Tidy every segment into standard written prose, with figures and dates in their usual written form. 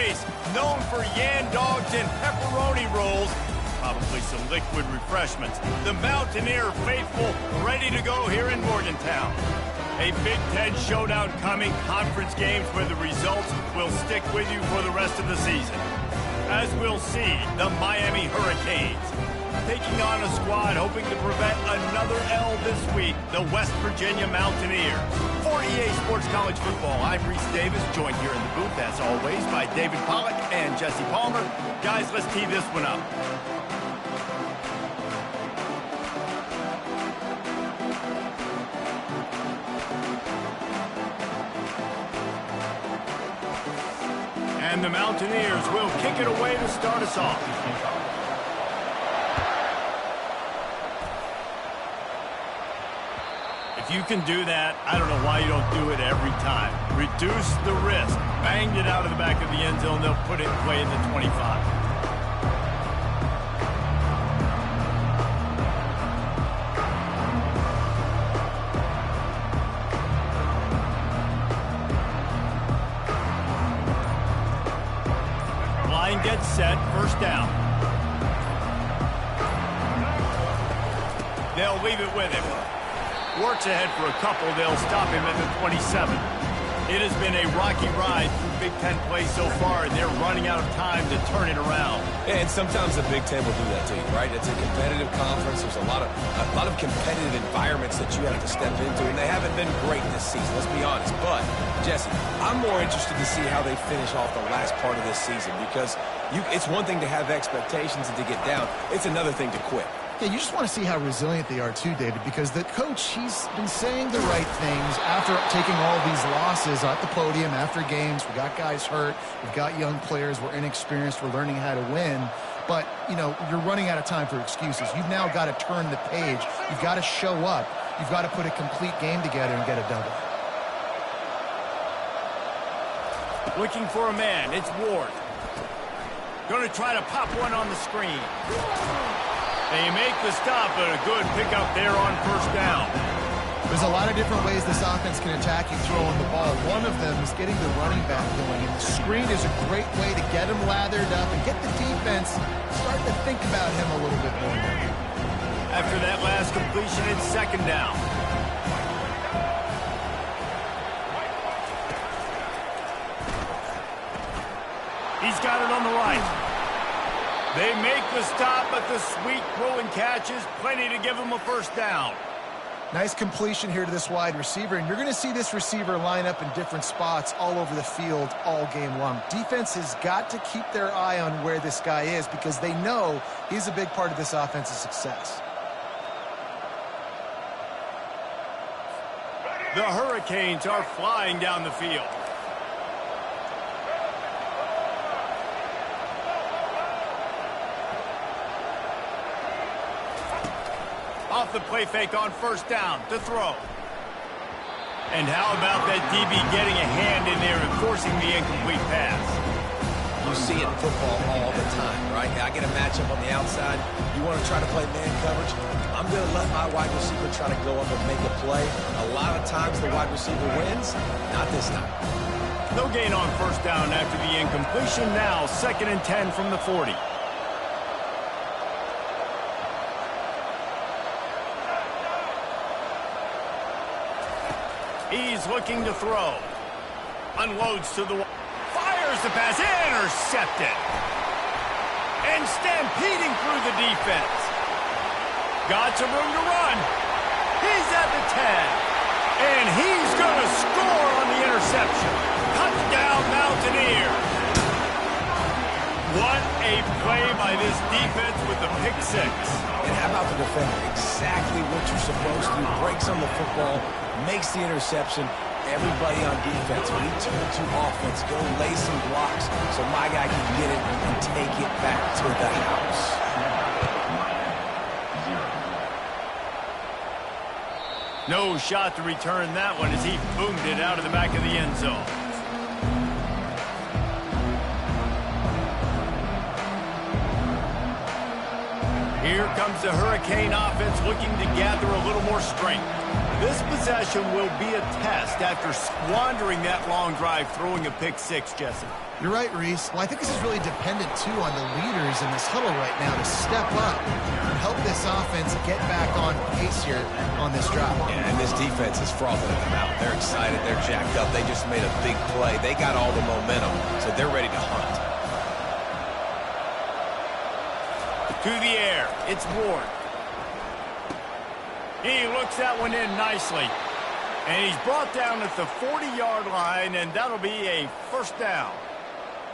place, known for Yan Dogs and pepperoni rolls, probably some liquid refreshments. The Mountaineer faithful ready to go here in Morgantown. A Big Ten showdown coming, conference games where the results will stick with you for the rest of the season. As we'll see, the Miami Hurricanes taking on a squad hoping to prevent another L this week, the West Virginia Mountaineers. For EA Sports College Football, I'm Reese Davis, joined here in the booth, as always, by David Pollack and Jesse Palmer. Guys, let's tee this one up. And the Mountaineers will kick it away to start us off. If you can do that, I don't know why you don't do it every time. Reduce the risk. Banged it out of the back of the end zone. They'll put it away in the 25. Line gets set. First down. They'll leave it with him. Works ahead for a couple. They'll stop him at the 27. It has been a rocky ride through Big Ten play so far, and they're running out of time to turn it around. Yeah, and sometimes the Big Ten will do that to you, right? It's a competitive conference. There's a lot of competitive environments that you have to step into, and they haven't been great this season, let's be honest. But, Jesse, I'm more interested to see how they finish off the last part of this season, because it's one thing to have expectations and to get down. It's another thing to quit. Yeah, you just want to see how resilient they are too, David, because the coach, he's been saying the right things after taking all these losses at the podium, after games. We got guys hurt. We've got young players. We're inexperienced. We're learning how to win. But, you know, you're running out of time for excuses. You've now got to turn the page. You've got to show up. You've got to put a complete game together and get a double. Looking for a man. It's Ward. Going to try to pop one on the screen. They make the stop, but a good pickup there on first down. There's a lot of different ways this offense can attack you throwing the ball. One of them is getting the running back going, and the screen is a great way to get him lathered up and get the defense starting to think about him a little bit more. After that last completion, it's second down. He's got it on the right. They make the stop, but the sweet throw and catch is plenty to give them a first down. Nice completion here to this wide receiver, and you're going to see this receiver line up in different spots all over the field all game long. Defense has got to keep their eye on where this guy is because they know he's a big part of this offense's success. The Hurricanes are flying down the field. Off the play fake on first down to throw. And how about that DB getting a hand in there and forcing the incomplete pass? You see it in football all the time, right? I get a matchup on the outside. You want to try to play man coverage? I'm going to let my wide receiver try to go up and make a play. A lot of times the wide receiver wins. Not this time. No gain on first down after the incompletion. Now 2nd and 10 from the 40. He's looking to throw. Unloads to the wall. Fires the pass. Intercepted. And stampeding through the defense. Got some room to run. He's at the 10. And he's going to score on the interception. Touchdown, Mountaineers. What a play by this defense with the pick six. And how about the defender? Exactly what you're supposed to do. Breaks on the football, makes the interception. Everybody on defense, when he turns to offense, go lay some blocks so my guy can get it and take it back to the house. No shot to return that one as he boomed it out of the back of the end zone. Here comes the Hurricane offense looking to gather a little more strength. This possession will be a test after squandering that long drive throwing a pick six, Jesse. You're right, Reese. Well, I think this is really dependent, too, on the leaders in this huddle right now to step up and help this offense get back on pace here on this drive. Yeah, and this defense is frothing at the mouth. They're excited. They're jacked up. They just made a big play. They got all the momentum, so they're ready to hunt. To the air. It's Ward. He looks that one in nicely. And he's brought down at the 40-yard line, and that'll be a first down.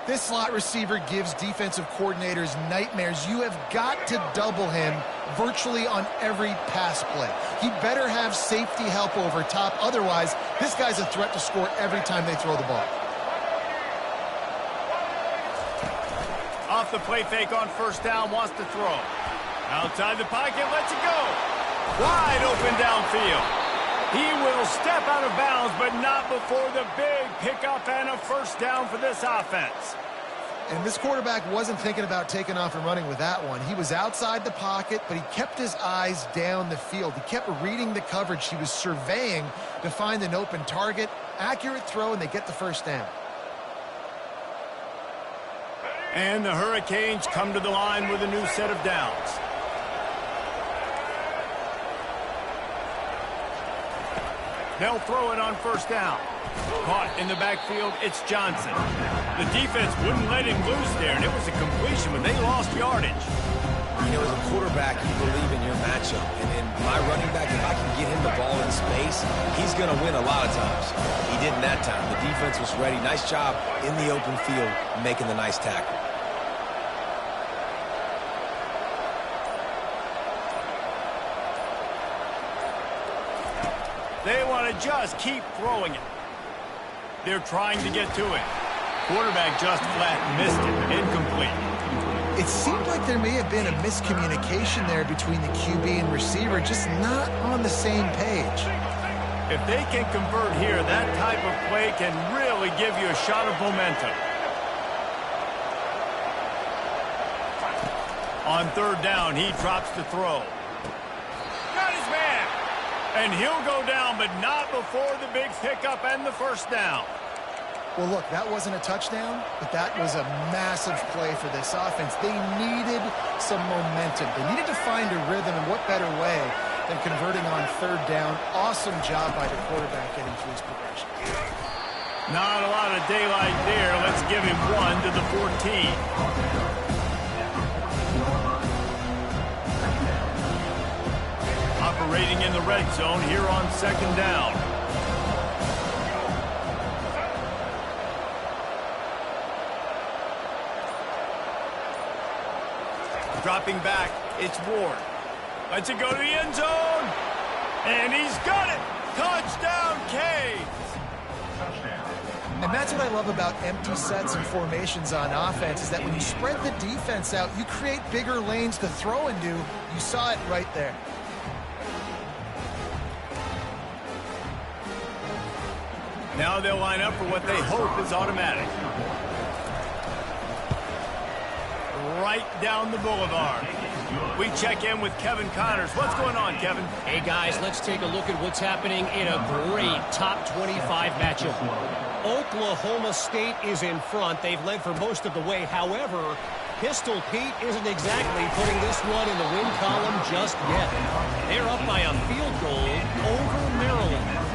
This slot receiver gives defensive coordinators nightmares. You have got to double him virtually on every pass play. He better have safety help over top. Otherwise, this guy's a threat to score every time they throw the ball. Off the play fake on first down, wants to throw. Outside the pocket, lets it go. Wide open downfield. He will step out of bounds, but not before the big pickup and a first down for this offense. And this quarterback wasn't thinking about taking off and running with that one. He was outside the pocket, but he kept his eyes down the field. He kept reading the coverage. He was surveying to find an open target. Accurate throw, and they get the first down. And the Hurricanes come to the line with a new set of downs. They'll throw it on first down. Caught in the backfield, it's Johnson. The defense wouldn't let him loose there, and it was a completion when they lost yardage. You know, as a quarterback, you believe in your matchup. And my running back, if I can get him the ball in space, he's going to win a lot of times. He didn't that time. The defense was ready. Nice job in the open field making the nice tackle. They want to just keep throwing it. They're trying to get to it. Quarterback just flat missed it. Incomplete. It seemed like there may have been a miscommunication there between the QB and receiver, just not on the same page. If they can convert here, that type of play can really give you a shot of momentum. On third down, he drops the throw. Got his man. And he'll go down, but not before the big pickup and the first down. Well, look, that wasn't a touchdown, but that was a massive play for this offense. They needed some momentum. They needed to find a rhythm, and what better way than converting on third down. Awesome job by the quarterback getting through his progression. Not a lot of daylight there. Let's give him one to the 14. Operating in the red zone here on second down. Dropping back, it's Ward. Lets it go to the end zone. And he's got it. Touchdown, Canes. And that's what I love about empty sets and formations on offense, is that when you spread the defense out, you create bigger lanes to throw into. You saw it right there. Now they'll line up for what they hope is automatic. Right down the boulevard. We check in with Kevin Connors. What's going on, Kevin? Hey, guys, let's take a look at what's happening in a great top 25 matchup. Oklahoma State is in front. They've led for most of the way. However, Pistol Pete isn't exactly putting this one in the win column just yet. They're up by a field goal over Maryland.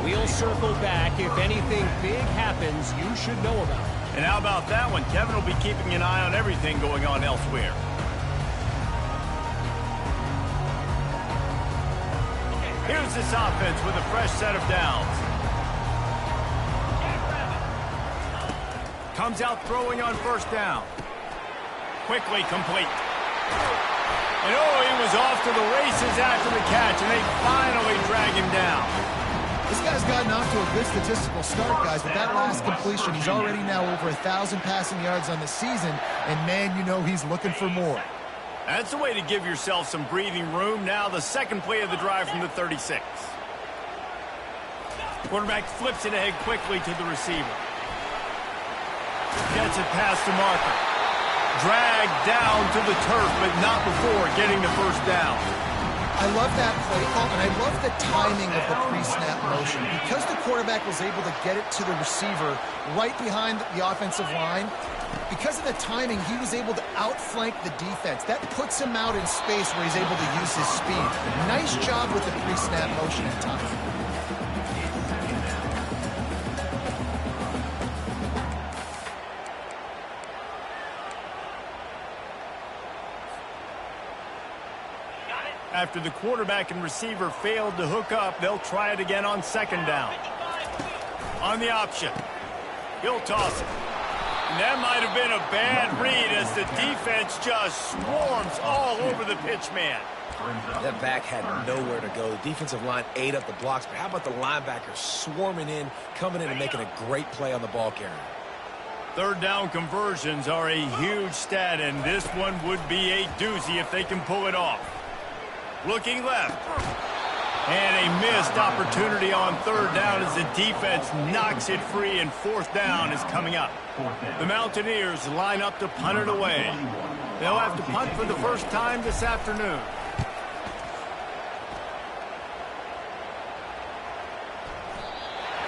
We'll circle back. If anything big happens, you should know about it. And how about that one? Kevin will be keeping an eye on everything going on elsewhere. Here's this offense with a fresh set of downs. Comes out throwing on first down. Quickly complete. And he was off to the races after the catch, and they finally drag him down. This guy's gotten off to a good statistical start, guys, but that last completion, he's already now over 1,000 passing yards on the season, and man, you know he's looking for more. That's the way to give yourself some breathing room. Now the second play of the drive from the 36. Quarterback flips it ahead quickly to the receiver. Gets it past the marker. Dragged down to the turf, but not before getting the first down. I love that play call, and I love the timing of the pre-snap motion. Because the quarterback was able to get it to the receiver right behind the offensive line, because of the timing, he was able to outflank the defense. That puts him out in space where he's able to use his speed. Nice job with the pre-snap motion and time. After the quarterback and receiver failed to hook up, they'll try it again on second down. On the option, he'll toss it. And that might have been a bad read as the defense just swarms all over the pitch man. That back had nowhere to go. The defensive line ate up the blocks, but how about the linebackers swarming in, coming in and making a great play on the ball carrier? Third down conversions are a huge stat, and this one would be a doozy if they can pull it off. Looking left. And a missed opportunity on third down as the defense knocks it free, and fourth down is coming up. The Mountaineers line up to punt it away. They'll have to punt for the first time this afternoon.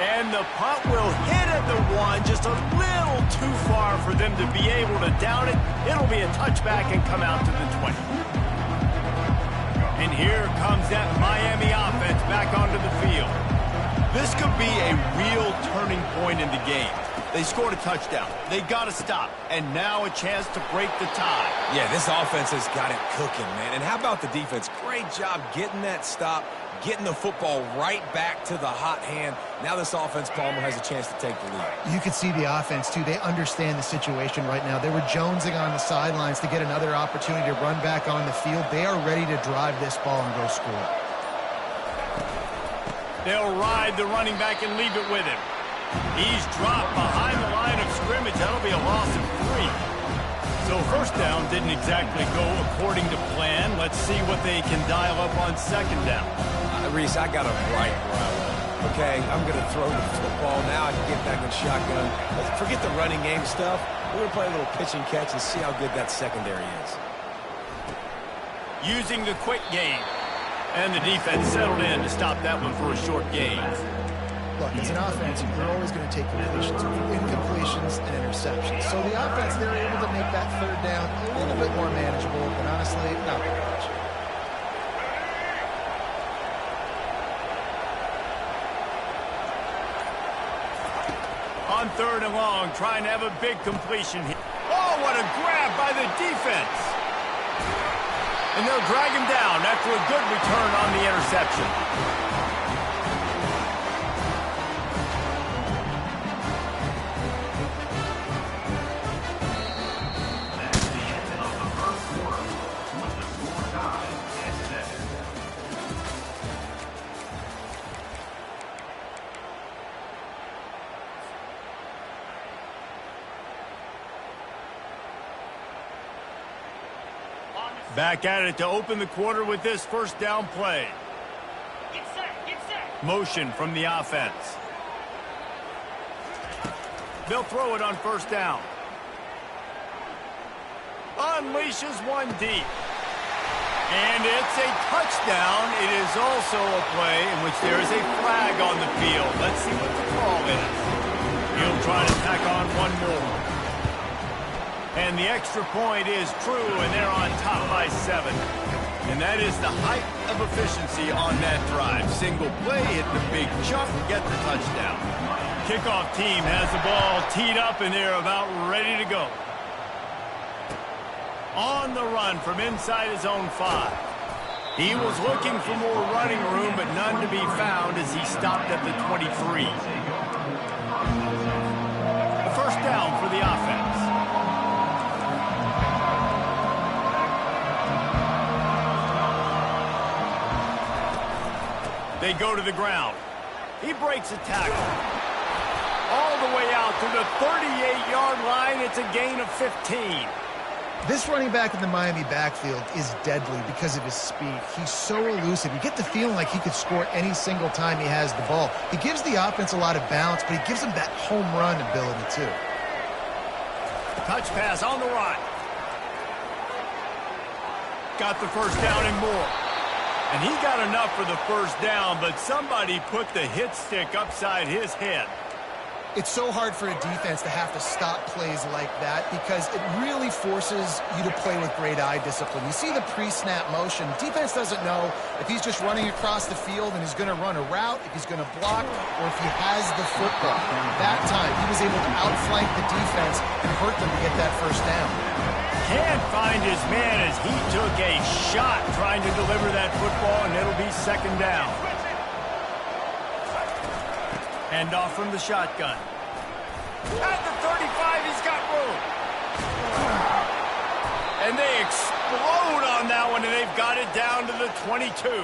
And the punt will hit at the one, just a little too far for them to be able to down it. It'll be a touchback and come out to the 20. And here comes that Miami offense back onto the field. This could be a real turning point in the game. They scored a touchdown. They got to stop. And now a chance to break the tie. Yeah, this offense has got it cooking, man. And how about the defense? Great job getting that stop, getting the football right back to the hot hand. Now this offense, Palmer, has a chance to take the lead. You could see the offense, too. They understand the situation right now. They were jonesing on the sidelines to get another opportunity to run back on the field. They are ready to drive this ball and go score. They'll ride the running back and leave it with him. He's dropped behind the line of scrimmage. That'll be a loss of 3. So first down didn't exactly go according to plan. Let's see what they can dial up on second down. Reese, I got him right where I want. Okay, I'm going to throw the football. Now I can get back in shotgun. Let's forget the running game stuff. We're going to play a little pitch and catch and see how good that secondary is. Using the quick game. And the defense settled in to stop that one for a short gain. Look, it's an offense. You're always going to take completions, incompletions, and interceptions. So the offense, they're able to make that third down a little bit more manageable, but honestly, not very much. On third and long, trying to have a big completion here. Oh, what a grab by the defense. And they'll drag him down after a good return on the interception. Back at it to open the quarter with this first down play. Get set. Motion from the offense. They'll throw it on first down. Unleashes one deep. And it's a touchdown. It is also a play in which there is a flag on the field. Let's see what the call is. He'll try to tack on one more. And the extra point is true, and they're on top by 7. And that is the height of efficiency on that drive. Single play, hit the big chunk, get the touchdown. Kickoff team has the ball teed up, and they're about ready to go. On the run from inside his own 5. He was looking for more running room, but none to be found as he stopped at the 23. A first down for the offense. They go to the ground. He breaks a tackle. All the way out to the 38-yard line. It's a gain of 15. This running back in the Miami backfield is deadly because of his speed. He's so elusive. You get the feeling like he could score any single time he has the ball. He gives the offense a lot of balance, but he gives them that home run ability, too. Touch pass on the run. Got the first down and more. And he got enough for the first down, but somebody put the hit stick upside his head. It's so hard for a defense to have to stop plays like that because it really forces you to play with great eye discipline. You see the pre-snap motion. Defense doesn't know if he's just running across the field and he's going to run a route, if he's going to block, or if he has the football. That time, he was able to outflank the defense and hurt them to get that first down. Can't find his man as he took a shot trying to deliver that football, and it'll be second down. Hand off from the shotgun. At the 35, he's got room. And they explode on that one, and they've got it down to the 22.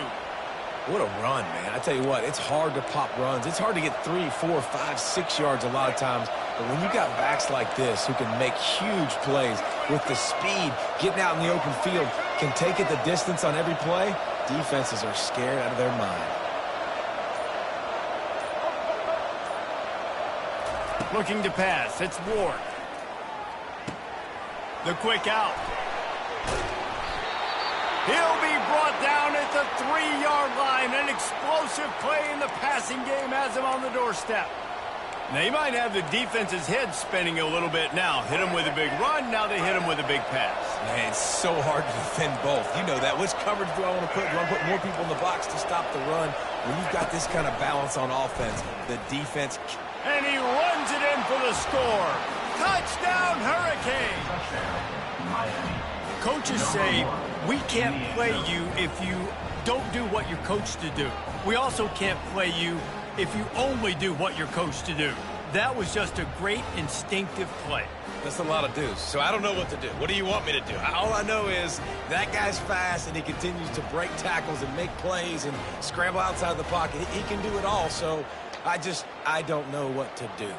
What a run, man. I tell you what, it's hard to pop runs. It's hard to get 3, 4, 5, 6 yards a lot of times. But when you got backs like this who can make huge plays with the speed, getting out in the open field, can take it the distance on every play, defenses are scared out of their mind. Looking to pass. It's Ward. The quick out. He'll be brought down at the 3-yard line. An explosive play in the passing game has him on the doorstep. Now, he might have the defense's head spinning a little bit now. Hit him with a big run. Now they hit him with a big pass. Man, it's so hard to defend both. You know that. Which coverage do I want to put? Do I put more people in the box to stop the run? When you've got this kind of balance on offense, the defense... And he runs it in for the score. Touchdown, Hurricane! Coaches say, we can't play you if you don't do what you're coached to do. We also can't play you if you only do what you're coached to do. That was just a great instinctive play. That's a lot of dudes, so I don't know what to do. What do you want me to do? All I know is that guy's fast, and he continues to break tackles and make plays and scramble outside the pocket. He can do it all, so I don't know what to do.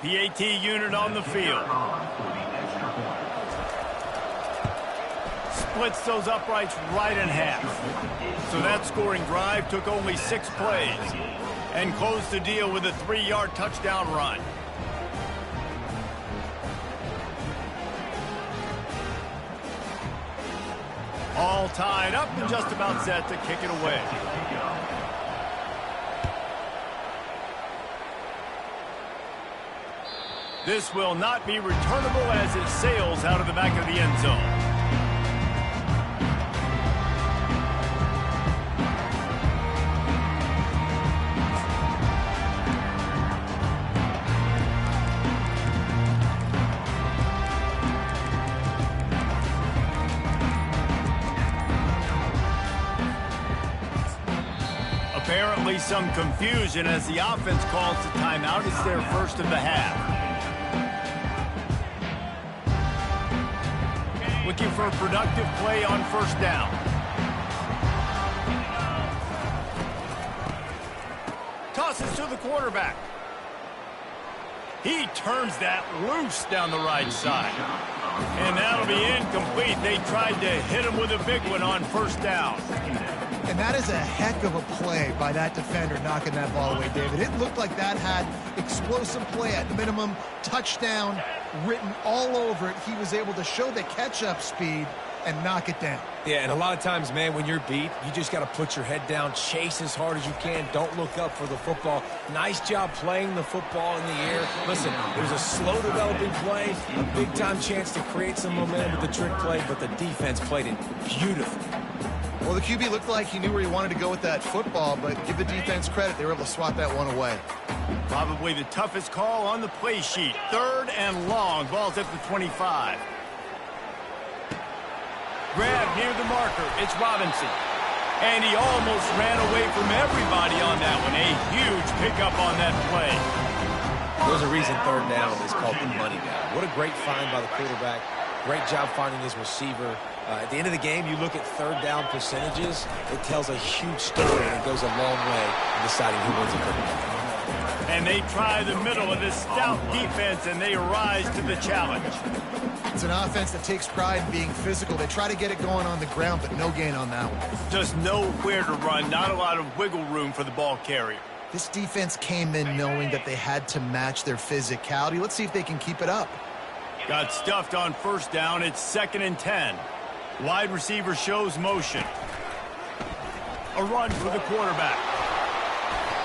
PAT unit on the field. Splits those uprights right in half. So that scoring drive took only 6 plays and closed the deal with a 3-yard touchdown run. All tied up and just about set to kick it away. This will not be returnable as it sails out of the back of the end zone. Apparently some confusion as the offense calls the timeout. It's their first of the half. Looking for a productive play on first down. Tosses to the quarterback. He turns that loose down the right side. And that'll be incomplete. They tried to hit him with a big one on first down. And that is a heck of a play by that defender knocking that ball away, David. It looked like that had explosive play at minimum, touchdown written all over it. He was able to show the catch-up speed and knock it down. Yeah, and a lot of times, man, when you're beat, you just got to put your head down, chase as hard as you can. Don't look up for the football. Nice job playing the football in the air. Listen, it was a slow developing play, a big-time chance to create some momentum with the trick play, but the defense played it beautifully. Well, the QB looked like he knew where he wanted to go with that football, but give the defense credit. They were able to swat that one away. Probably the toughest call on the play sheet. 3rd and long. Ball's at the 25. Grab near the marker. It's Robinson. And he almost ran away from everybody on that one. A huge pickup on that play. There's a reason 3rd down is called the money down. What a great find by the quarterback. Great job finding his receiver. At the end of the game, you look at 3rd down percentages. It tells a huge story, and it goes a long way in deciding who wins a football. And they try the middle of this stout defense, and they rise to the challenge. It's an offense that takes pride in being physical. They try to get it going on the ground, but no gain on that one. Just nowhere to run. Not a lot of wiggle room for the ball carrier. This defense came in knowing that they had to match their physicality. Let's see if they can keep it up. Got stuffed on first down. It's 2nd and 10. Wide receiver shows motion. A run for the quarterback.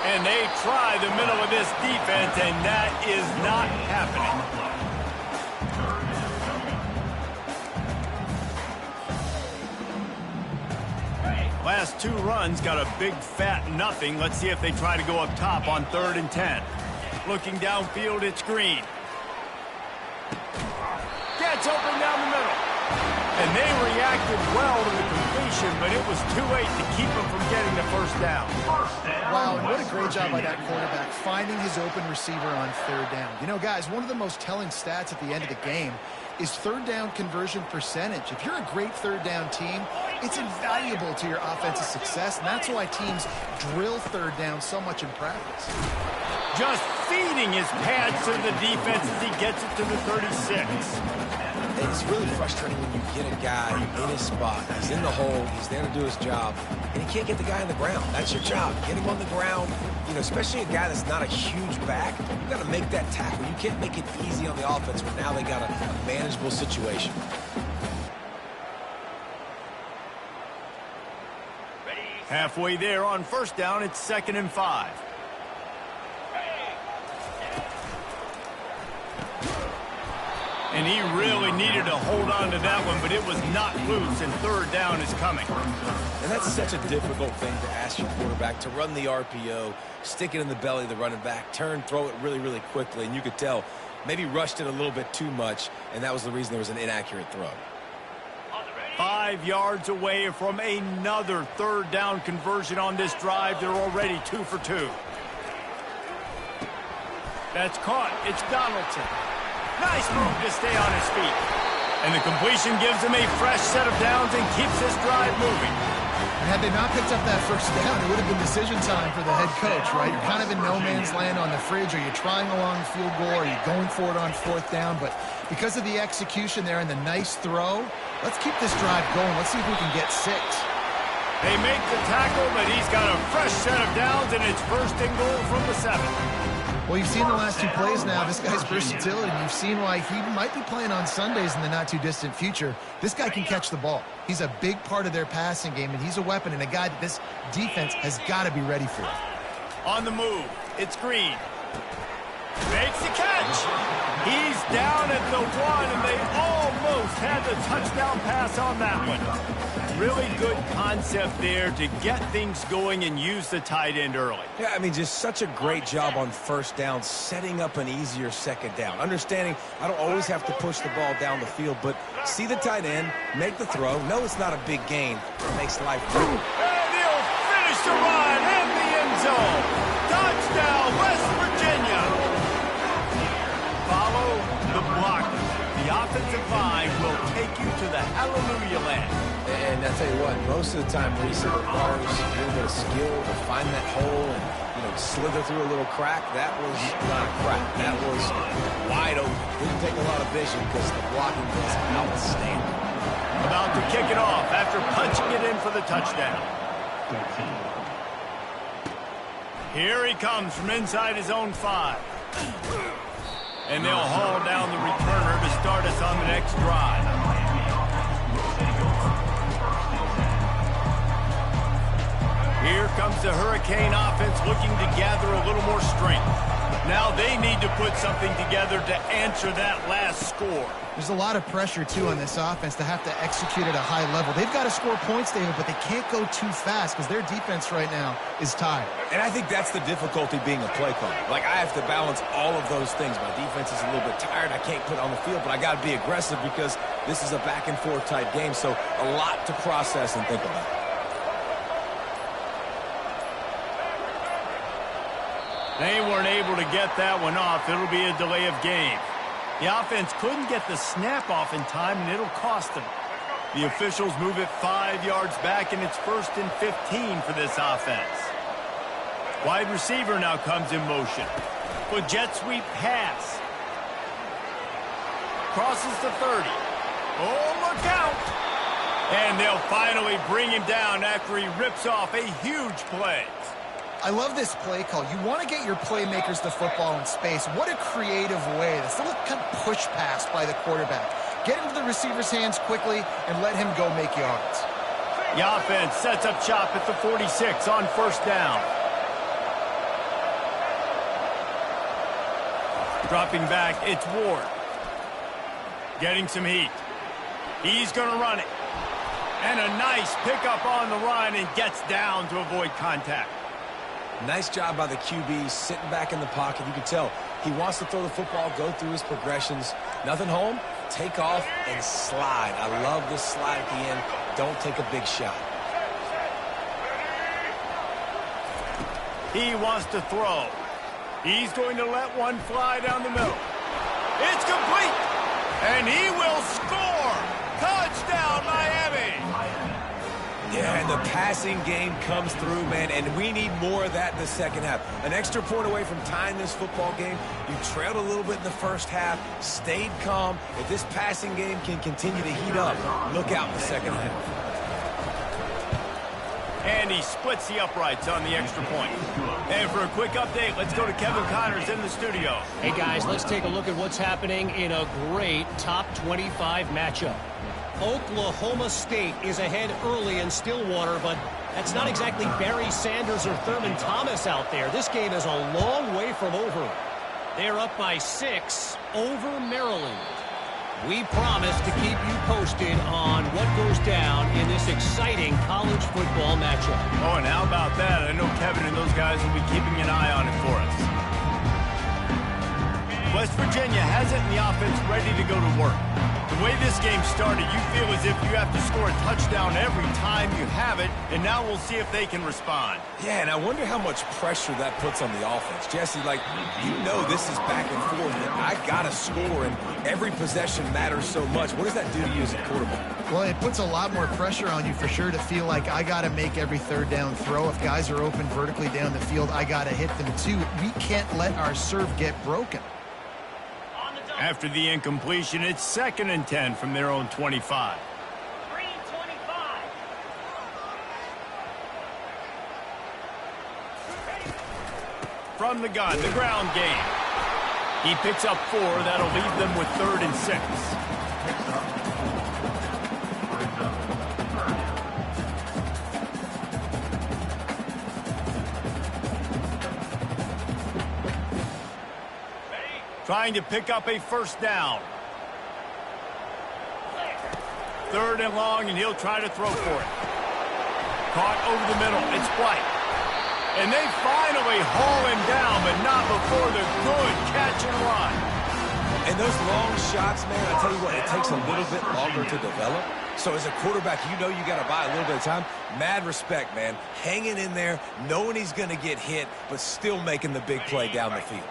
And they try the middle of this defense, and that is not happening. Last 2 runs got a big fat nothing. Let's see if they try to go up top on 3rd and 10. Looking downfield, it's Green. Gets open down the middle. And they reacted well to the completion, but it was too late to keep them from getting the first down. Wow, and what a great job by that quarterback, finding his open receiver on 3rd down. You know, guys, one of the most telling stats at the end of the game is 3rd down conversion percentage. If you're a great 3rd down team, it's invaluable to your offensive success, and that's why teams drill 3rd down so much in practice. Just feeding his pads to the defense as he gets it to the 36. It's really frustrating when you get a guy in his spot. He's in the hole. He's there to do his job. And you can't get the guy on the ground. That's your job. Get him on the ground. You know, especially a guy that's not a huge back. You got to make that tackle. You can't make it easy on the offense, but now they got a manageable situation. Halfway there on first down, it's 2nd and 5. And he really needed to hold on to that one, but it was not loose, and 3rd down is coming. And that's such a difficult thing to ask your quarterback, to run the RPO, stick it in the belly of the running back, turn, throw it really, really quickly. And you could tell maybe rushed it a little bit too much, and that was the reason there was an inaccurate throw. 5 yards away from another 3rd down conversion on this drive. They're already 2 for 2. That's caught. It's Donaldson. Nice move to stay on his feet. And the completion gives him a fresh set of downs and keeps this drive moving. And had they not picked up that first down, it would have been decision time for the head coach, right? You're kind of in no man's land on the fridge. Are you trying a long field goal? Are you going for it on 4th down? But because of the execution there and the nice throw, let's keep this drive going. Let's see if we can get 6. They make the tackle, but he's got a fresh set of downs, and it's 1st and goal from the 7. Well, you've seen the last 2 plays now. This guy's versatility. You've seen why he might be playing on Sundays in the not-too-distant future. This guy can catch the ball. He's a big part of their passing game, and he's a weapon and a guy that this defense has got to be ready for. On the move, it's Green. Makes the catch. He's down at the 1, and they almost had the touchdown pass on that one. Really good concept there to get things going and use the tight end early. Yeah, I mean, just such a great job on first down, setting up an easier 2nd down. Understanding I don't always have to push the ball down the field, but see the tight end, make the throw. No, it's not a big gain. It makes life good. And he'll finish the run in the end zone. Touchdown, West Virginia. Follow the block. The offensive line will take you to the hallelujah land. And I tell you what, most of the time, Reese, it requires a little bit of skill to find that hole and, you know, slither through a little crack. That was not a crack. That was wide open. Didn't take a lot of vision because the blocking was outstanding. About to kick it off after punching it in for the touchdown. Here he comes from inside his own 5. And they'll haul down the returner to start us on the next drive. Here comes the Hurricane offense looking to gather a little more strength. Now they need to put something together to answer that last score. There's a lot of pressure, too, on this offense to have to execute at a high level. They've got to score points, David, but they can't go too fast because their defense right now is tired. And I think that's the difficulty being a play caller. Like, I have to balance all of those things. My defense is a little bit tired. I can't put it on the field, but I got to be aggressive because this is a back-and-forth type game, so a lot to process and think about. They weren't able to get that one off. It'll be a delay of game. The offense couldn't get the snap off in time, and it'll cost them. The officials move it 5 yards back, and it's 1st and 15 for this offense. Wide receiver now comes in motion. With jet sweep pass. Crosses the 30. Oh, look out! And they'll finally bring him down after he rips off a huge play. I love this play call. You want to get your playmakers the football in space. What a creative way. That's a little kind of push pass by the quarterback. Get into the receiver's hands quickly and let him go make yards. The offense sets up shop at the 46 on first down. Dropping back, it's Ward. Getting some heat. He's going to run it. And a nice pickup on the run and gets down to avoid contact. Nice job by the QB, sitting back in the pocket. You can tell he wants to throw the football, go through his progressions. Nothing home, take off, and slide. I love this slide at the end. Don't take a big shot. He wants to throw. He's going to let one fly down the middle. It's complete. And he will score. Touchdown, Miami. Yeah, and the passing game comes through, man, and we need more of that in the second half. An extra point away from tying this football game. You trailed a little bit in the first half, stayed calm. If this passing game can continue to heat up, look out in the second half. And he splits the uprights on the extra point. And for a quick update, let's go to Kevin Connors in the studio. Hey, guys, let's take a look at what's happening in a great top 25 matchup. Oklahoma State is ahead early in Stillwater, but that's not exactly Barry Sanders or Thurman Thomas out there. This game is a long way from over. They're up by 6 over Maryland. We promise to keep you posted on what goes down in this exciting college football matchup. Oh, and how about that? I know Kevin and those guys will be keeping an eye on it for us. West Virginia has it in the offense ready to go to work. The way this game started, you feel as if you have to score a touchdown every time you have it, and now we'll see if they can respond. Yeah, and I wonder how much pressure that puts on the offense. Jesse, like, you know this is back and forth, and I got to score, and every possession matters so much. What does that do to you as a quarterback? Well, it puts a lot more pressure on you for sure to feel like I got to make every third down throw. If guys are open vertically down the field, I got to hit them too. We can't let our serve get broken. After the incompletion, it's 2nd and 10 from their own 25. 3:25. From the gun, the ground game. He picks up 4. That'll leave them with 3rd and 6. Trying to pick up a first down. 3rd and long, and he'll try to throw for it. Caught over the middle. It's White. And they finally haul him down, but not before the good catch and run. And those long shots, man, I tell you what, it takes a little bit longer to develop. So as a quarterback, you know you got to buy a little bit of time. Mad respect, man. Hanging in there, knowing he's going to get hit, but still making the big play down the field.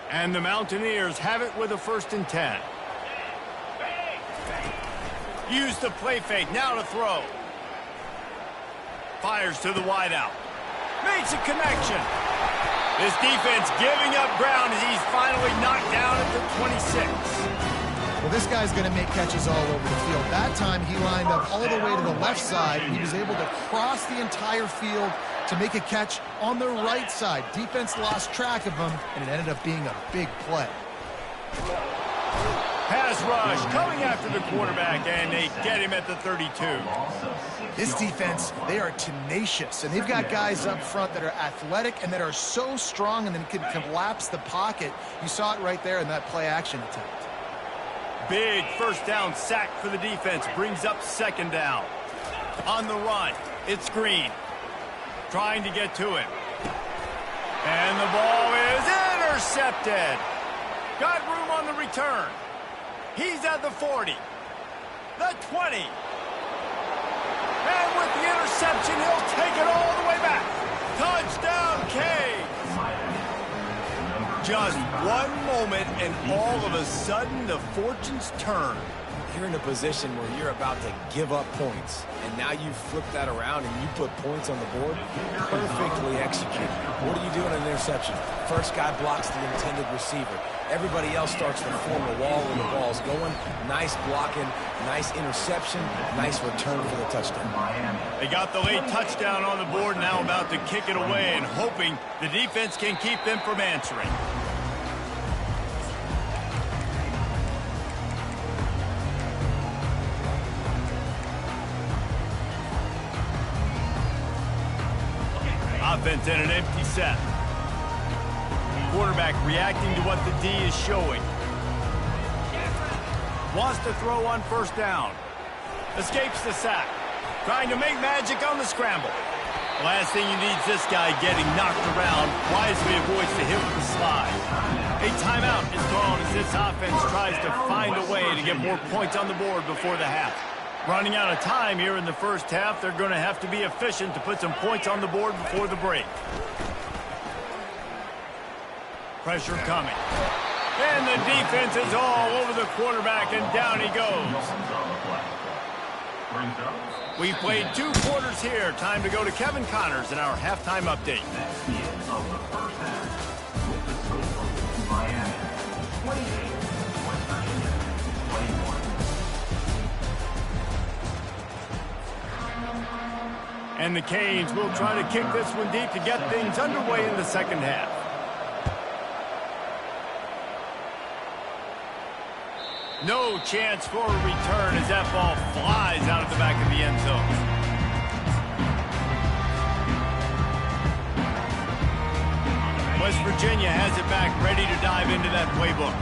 And the Mountaineers have it with a 1st and 10. Use the play fake, now to throw. Fires to the wideout. Makes a connection. This defense giving up ground as he's finally knocked down at the 26. Well, this guy's going to make catches all over the field. That time he lined up all the way to the left side. He was able to cross the entire field to make a catch on the right side. Defense lost track of him, and it ended up being a big play. Pass rush coming after the quarterback, and they get him at the 32. This defense, they are tenacious, and they've got guys up front that are athletic and that are so strong and then can collapse the pocket. You saw it right there in that play-action attempt. Big first down sack for the defense. Brings up 2nd down. On the run, it's Green. Trying to get to him. And the ball is intercepted. Got room on the return. He's at the 40. The 20. And with the interception, he'll take it all the way back. Touchdown, Canes. Just one moment, and all of a sudden, the fortunes turn. You're in a position where you're about to give up points, and now you flip that around and you put points on the board. Perfectly executed. What are you doing in their interception. First guy blocks the intended receiver. Everybody else starts to form a wall when the ball's going. Nice blocking, nice interception, nice return for the touchdown. They got the late touchdown on the board, now about to kick it away and hoping the defense can keep them from answering. Offense in an empty set. Quarterback reacting to what the D is showing. Wants to throw on first down. Escapes the sack. Trying to make magic on the scramble. The last thing you need is this guy getting knocked around. Wisely avoids the hit with the slide. A timeout is called as this offense tries to find a way to get more points on the board before the half. Running out of time here in the first half, they're going to have to be efficient to put some points on the board before the break. Pressure coming. And the defense is all over the quarterback, and down he goes. We've played 2 quarters here. Time to go to Kevin Connors in our halftime update. And the Canes will try to kick this one deep to get things underway in the second half. No chance for a return as that ball flies out of the back of the end zone. West Virginia has it back, ready to dive into that playbook.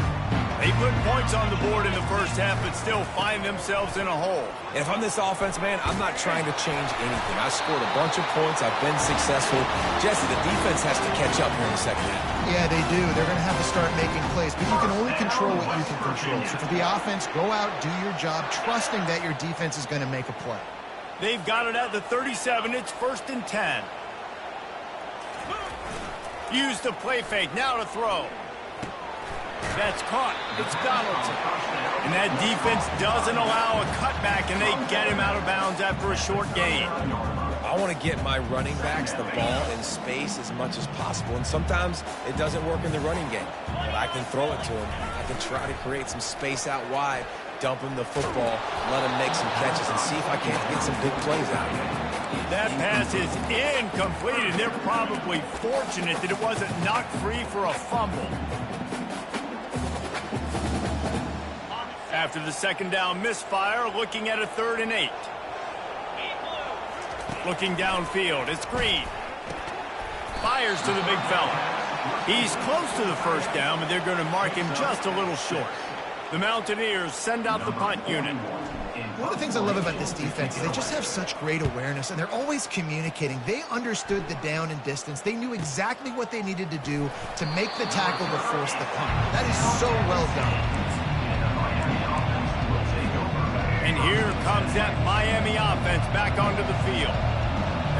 They put points on the board in the first half, but still find themselves in a hole. And if I'm this offense, man, I'm not trying to change anything. I scored a bunch of points. I've been successful. Jesse, the defense has to catch up here in the second half. Yeah, they do. They're going to have to start making plays, but you can only control what you can control. So for the offense, go out, do your job, trusting that your defense is going to make a play. They've got it at the 37. It's 1st and 10. Use the play fake. Now to throw. That's caught. It's Donaldson. And that defense doesn't allow a cutback, and they get him out of bounds after a short gain. I want to get my running backs the ball in space as much as possible, and sometimes it doesn't work in the running game. But I can throw it to him. I can try to create some space out wide, dump him the football, let him make some catches, and see if I can't get some big plays out of him. That pass is incomplete, and they're probably fortunate that it wasn't knocked free for a fumble. After the second down misfire, looking at a 3rd and 8. Looking downfield, it's Green. Fires to the big fella. He's close to the first down, but they're going to mark him just a little short. The Mountaineers send out the punt unit. One of the things I love about this defense is they just have such great awareness, and they're always communicating. They understood the down and distance. They knew exactly what they needed to do to make the tackle to force the punt. That is so well done. And here comes that Miami offense back onto the field.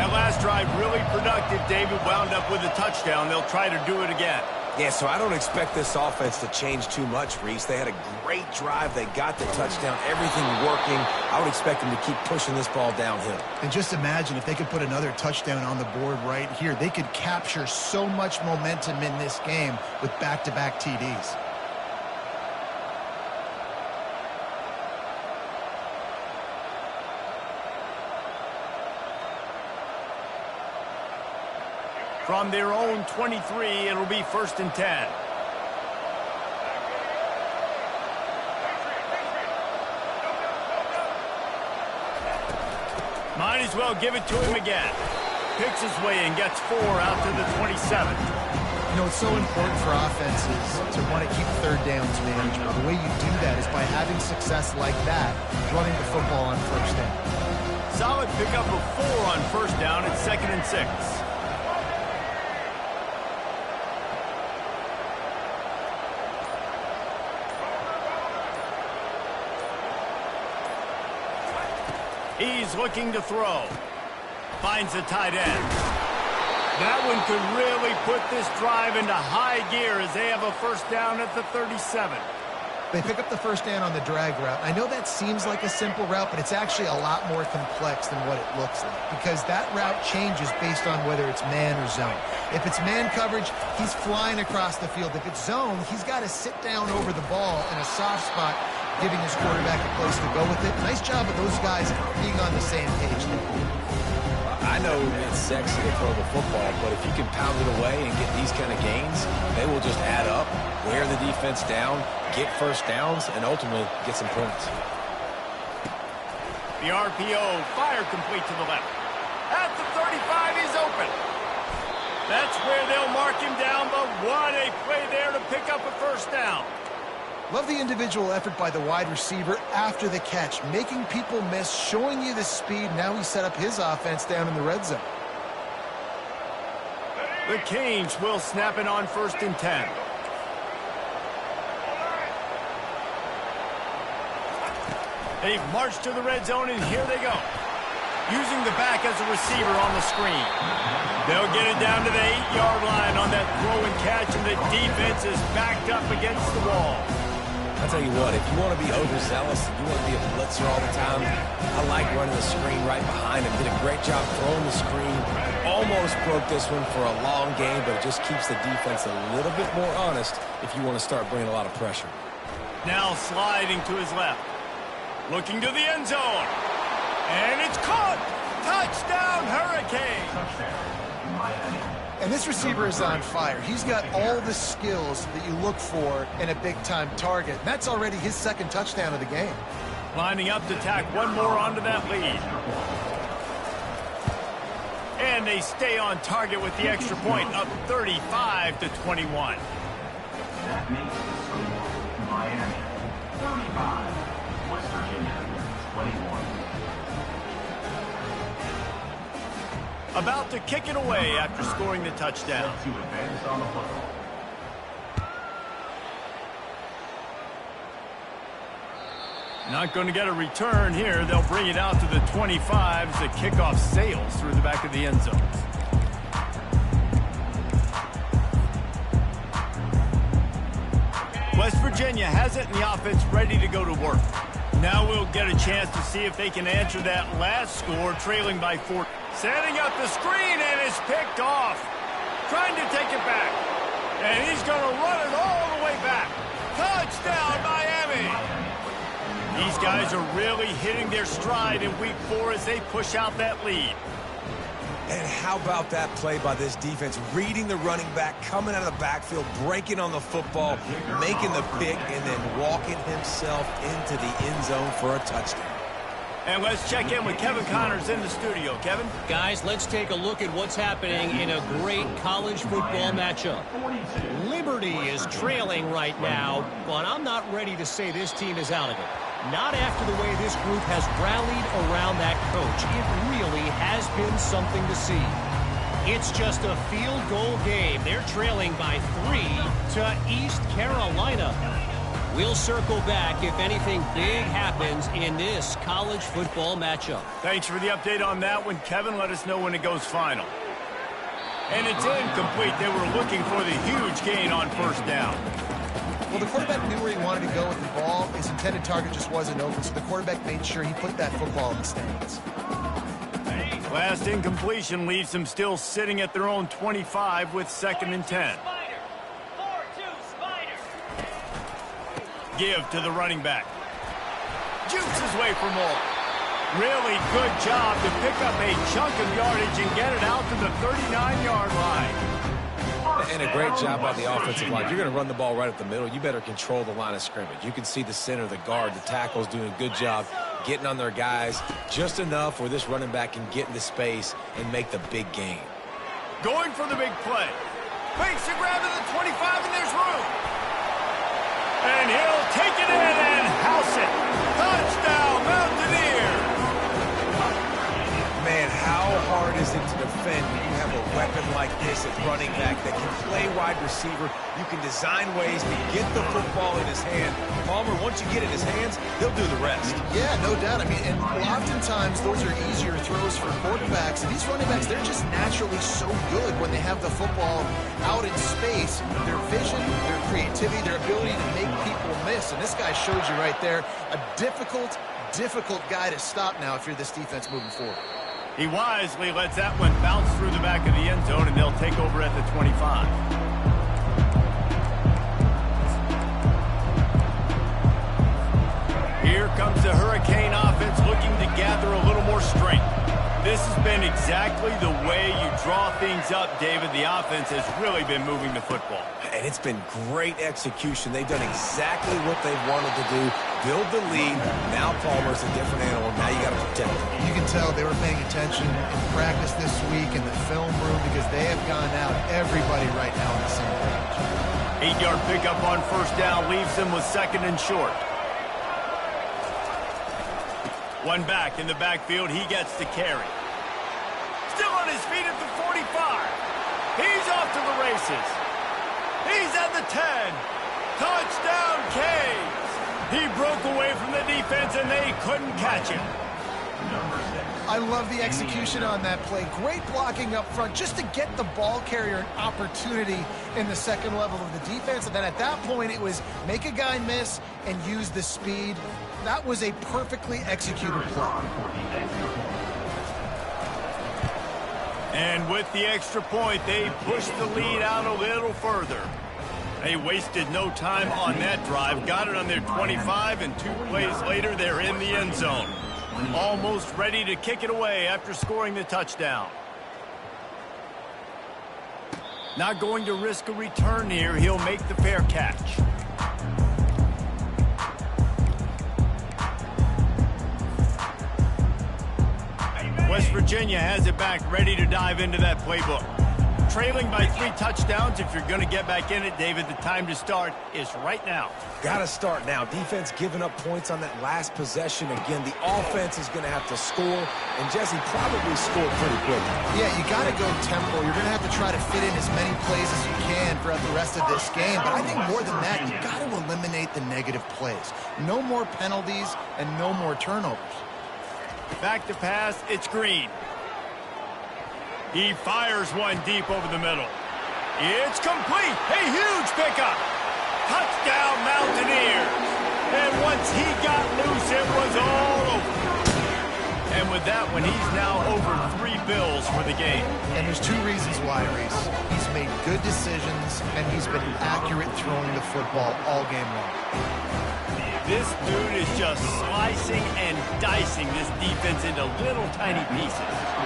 That last drive really productive. David wound up with a touchdown. They'll try to do it again. Yeah, so I don't expect this offense to change too much, Reese. They had a great drive. They got the touchdown. Everything working. I would expect them to keep pushing this ball downhill. And just imagine if they could put another touchdown on the board right here. They could capture so much momentum in this game with back-to-back TDs. From their own 23, it'll be 1st and 10. Might as well give it to him again. Picks his way and gets 4 out to the 27. You know, it's so important for offenses to want to keep 3rd downs manageable. The way you do that is by having success like that, running the football on first down. Solid pickup of 4 on first down. It's 2nd and 6. He's looking to throw. Finds the tight end. That one could really put this drive into high gear as they have a first down at the 37. They pick up the first down on the drag route. I know that seems like a simple route, but it's actually a lot more complex than what it looks like because that route changes based on whether it's man or zone. If it's man coverage, he's flying across the field. If it's zone, he's got to sit down over the ball in a soft spot, giving his quarterback a place to go with it. Nice job of those guys being on the same page there. I know it's sexy to throw the football, but if you can pound it away and get these kind of gains, they will just add up, wear the defense down, get first downs, and ultimately get some points. The RPO, fire complete to the left. At the 35, he's open. That's where they'll mark him down, but what a play there to pick up a first down. Love the individual effort by the wide receiver after the catch, making people miss, showing you the speed. Now he set up his offense down in the red zone. The Canes will snap it on 1st and 10. They've marched to the red zone, and here they go. Using the back as a receiver on the screen. They'll get it down to the 8-yard line on that throw and catch, and the defense is backed up against the wall. I'll tell you what, if you want to be overzealous, if you want to be a blitzer all the time, I like running the screen right behind him. Did a great job throwing the screen. Almost broke this one for a long game, but it just keeps the defense a little bit more honest if you want to start bringing a lot of pressure. Now sliding to his left. Looking to the end zone. And it's caught! Touchdown, Hurricane! And this receiver is on fire. He's got all the skills that you look for in a big-time target. And that's already his second touchdown of the game. Lining up to tack one more onto that lead. And they stay on target with the extra point, up 35-21. That makes the score Miami 35, West Virginia 21. About to kick it away after scoring the touchdown. To advance on the football. Not going to get a return here. They'll bring it out to the 25 as the kickoff sails through the back of the end zone. West Virginia has it, and the offense ready to go to work. Now we'll get a chance to see if they can answer that last score, trailing by 4. Setting up the screen, and it's picked off. Trying to take it back. And he's going to run it all the way back. Touchdown, Miami! These guys are really hitting their stride in week 4 as they push out that lead. And how about that play by this defense? Reading the running back, coming out of the backfield, breaking on the football, making the pick, and then walking himself into the end zone for a touchdown. And let's check in with Kevin Connors in the studio. Kevin? Guys, let's take a look at what's happening in a great college football matchup. Liberty is trailing right now, but I'm not ready to say this team is out of it. Not after the way this group has rallied around that coach. It really has been something to see. It's just a field goal game. They're trailing by 3 to East Carolina. We'll circle back if anything big happens in this college football matchup. Thanks for the update on that one, Kevin. Let us know when it goes final. And it's incomplete. They were looking for the huge gain on first down. Well, the quarterback knew where he wanted to go with the ball. His intended target just wasn't open, so the quarterback made sure he put that football in the stands. Last incompletion leaves them still sitting at their own 25 with 2nd and 10. Give to the running back. Jukes his way for more. Really good job to pick up a chunk of yardage and get it out to the 39-yard line. And a great job by the offensive line. You're going to run the ball right up the middle. You better control the line of scrimmage. You can see the center, the guard, the tackles doing a good job getting on their guys just enough where this running back can get into space and make the big game. Going for the big play. Makes the grab to the 25, and there's room. And he'll take it in and house it. Touchdown, Mountaineers! Man, how hard is it to defend when you have a weapon like this at running back that can play wide receiver, you can design ways to get the football in his hand. Palmer, once you get it in his hands, he'll do the rest. Yeah, no doubt. I mean, and oftentimes those are easier throws for quarterbacks. And these running backs, they're just naturally so good when they have the football out in space. Their vision, their creativity, their ability to make people miss. And this guy showed you right there a difficult guy to stop now if you're this defense moving forward. He wisely lets that one bounce through the back of the end zone, and they'll take over at the 25. Here comes the Hurricane offense looking to gather a little more strength. This has been exactly the way you draw things up, David. The offense has really been moving the football. And it's been great execution. They've done exactly what they've wanted to do. Build the lead. Now Palmer's a different animal. Now you got to protect him. You can tell they were paying attention in practice this week in the film room because they have gone out everybody right now on the same page. 8-yard pickup on first down leaves them with 2nd and short. One back in the backfield. He gets the carry. Still on his feet at the 45. He's off to the races. He's at the 10. Touchdown, Canes. He broke away from the defense, and they couldn't catch him. I love the execution on that play. Great blocking up front just to get the ball carrier an opportunity in the second level of the defense. And then at that point, it was make a guy miss and use the speed. That was a perfectly executed play. And with the extra point, they pushed the lead out a little further. They wasted no time on that drive. Got it on their 25, and 2 plays later, they're in the end zone. Almost ready to kick it away after scoring the touchdown. Not going to risk a return here. He'll make the fair catch. West Virginia has it back, ready to dive into that playbook. Trailing by 3 touchdowns. If you're going to get back in it, David, the time to start is right now. Got to start now. Defense giving up points on that last possession. Again, the offense is going to have to score, and Jesse probably scored pretty quick. Yeah, you got to go tempo. You're going to have to try to fit in as many plays as you can throughout the rest of this game. But I think more than that, you got to eliminate the negative plays. No more penalties and no more turnovers. Back to pass, it's Green. He fires one deep over the middle. It's complete. A huge pickup. Touchdown, Mountaineers. And once he got loose, it was all over. And with that one, he's now over 3 bills for the game. And there's 2 reasons why, Reese. He's made good decisions, and he's been accurate throwing the football all game long. This dude is just slicing and dicing this defense into little tiny pieces.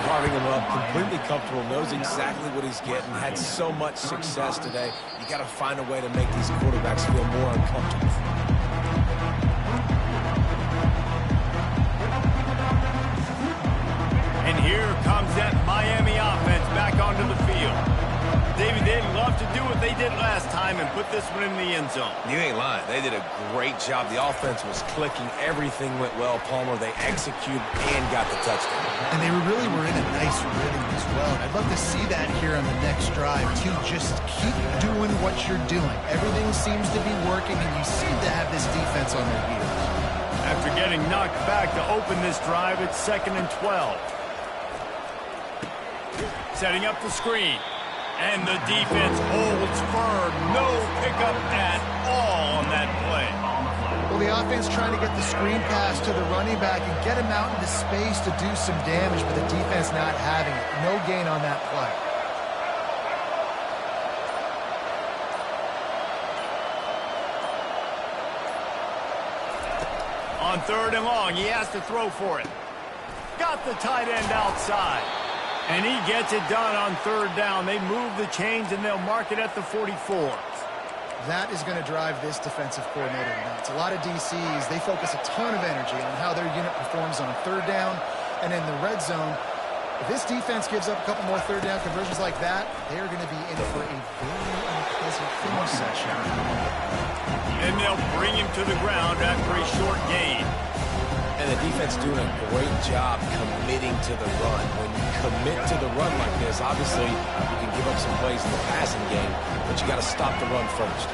Carving him up, completely comfortable, knows exactly what he's getting, had so much success today. You got to find a way to make these quarterbacks feel more uncomfortable. And here comes that Miami offense back onto the field. David, they'd love to do what they did last time and put this one in the end zone. You ain't lying. They did a great job. The offense was clicking. Everything went well. Palmer, they executed and got the touchdown. And they really were in a nice rhythm as well. I'd love to see that here on the next drive, too. Just keep doing what you're doing. Everything seems to be working, and you seem to have this defense on their heels. After getting knocked back to open this drive, it's 2nd and 12. Setting up the screen. And the defense holds firm. No pickup at all on that play. Well, the offense trying to get the screen pass to the running back and get him out into space to do some damage, but the defense not having it. No gain on that play. On 3rd and long, he has to throw for it. Got the tight end outside. And he gets it done on 3rd down. They move the chains, and they'll mark it at the 44. That is going to drive this defensive coordinator nuts. A lot of DCs, they focus a ton of energy on how their unit performs on 3rd down and in the red zone. If this defense gives up a couple more 3rd down conversions like that, they are going to be in for a very unpleasant finish session. And they'll bring him to the ground after a short gain. And the defense doing a great job committing to the run. When you commit to the run like this, obviously you can give up some plays in the passing game, but you got to stop the run first.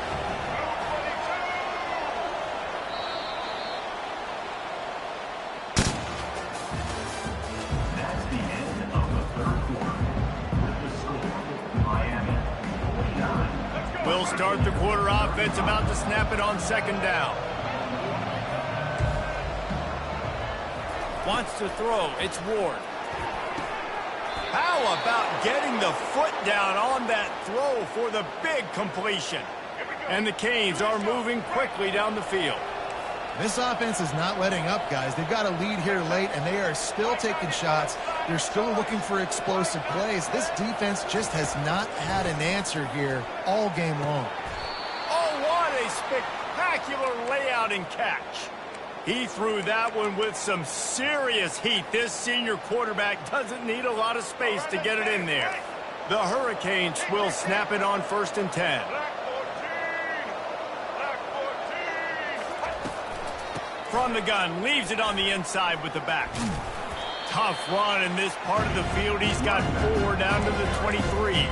That's the end of the third quarter. With the score, Miami 49. We'll start the quarter offense, about to snap it on second down. Wants to throw. It's Ward. How about getting the foot down on that throw for the big completion? And the Canes are moving quickly down the field. This offense is not letting up, guys. They've got a lead here late, and they are still taking shots. They're still looking for explosive plays. This defense just has not had an answer here all game long. Oh, what a spectacular layout and catch. He threw that one with some serious heat. This senior quarterback doesn't need a lot of space to get it in there. The Hurricanes will snap it on 1st and 10. From the gun, leaves it on the inside with the back. Tough run in this part of the field. He's got 4 down to the 23.